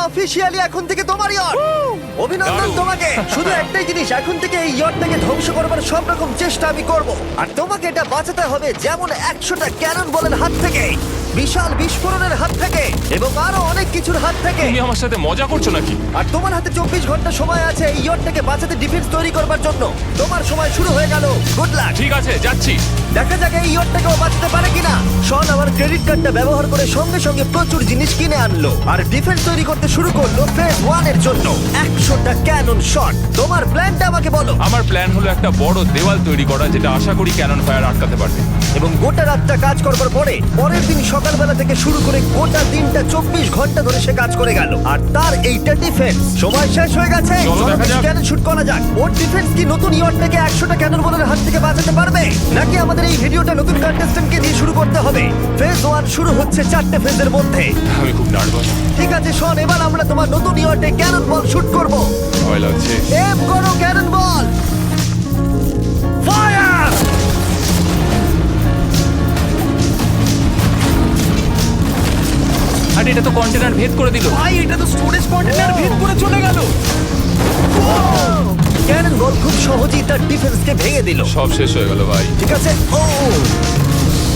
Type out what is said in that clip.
Officially এখন থেকে তোমার ইয়ট। অভিনন্দন দারুণ। তোমাকে। শুধু একটাই জিনিস, এখন থেকে এই ইয়টটাকে ধ্বংস করবার সব রকম চেষ্টা আমি করব, আর তোমাকে এটা বাঁচাতে হবে যেমন 100টা ক্যানন বলের হাত থেকে, বিশাল বিস্ফোরণের হাত থেকে, এবং আরো অনেক কিছুর হাত থেকে। তুমি আমার সাথে মজা করছো নাকি? আর তোমার হাতে 24 ঘন্টা সময় আছে এই ইয়টটাকে বাঁচাতে, ডিফেন্স তৈরি করবার জন্য। তোমার সময় শুরু হয়ে গেল। Good luck. ঠিক আছে, যাচ্ছি। দেখা যাক এই ইয়টটাকেও বাঁচাতে পারে কিনা। শন আমার ক্রেডিট কার্ডটা ব্যবহার করে সঙ্গে সঙ্গে প্রচুর জিনিস কিনে আনলো আর ডিফেন্স তৈরি করতে শুরু করলো ফেজ 1 এর জন্য 100টা ক্যানন শট। তোমার প্ল্যানটা আমাকে বলো। আমার প্ল্যান হলো একটা বড় দেওয়াল তৈরি করা, যেটা আশা করি ক্যানন ফায়ার আটকাতে পারবে। এবং গোটা রাতটা কাজ করবার পরে পরের দিন সকালবেলা থেকে শুরু করে গোটা দিনটা 24 ঘন্টা ধরে সে কাজ করে গেল, আর তার এইটা ডিফেন্স। সময় শেষ হয়ে গেছে। চলো দেখা যাক। ক্যানন শুট করা যাক। ওর ডিফেন্স কি নতুন ইয়টটাকে 100টা ক্যানন বলের হাত থেকে বাঁচাতে পারবে, নাকি আমাদের এই ভিডিওটা নতুন কন্টেস্ট্যান্টকে দিয়ে শুরু করতে হবে? ফেজ 1 শুরু হচ্ছে 4টে ফেজের মধ্যে। আমি খুব নার্ভাস। ঠিক আছে শন, এবার আমরা তোমার নতুন ইয়টে ক্যানন বল শুট করব। ভয় লাগছে। এম করো ক্যানন বল। ফায়ার! আরে এটা তো কন্টেনার ভেদ করে দিল। ভাই এটা তো স্টোরেজ কন্টেনার ভেদ করে চলে গেল। ক্যানন বল খুব সহজেই তার ডিফেন্সকে ভেঙে দিল। সব শেষ হয়ে গেল ভাই। ঠিক আছে। ও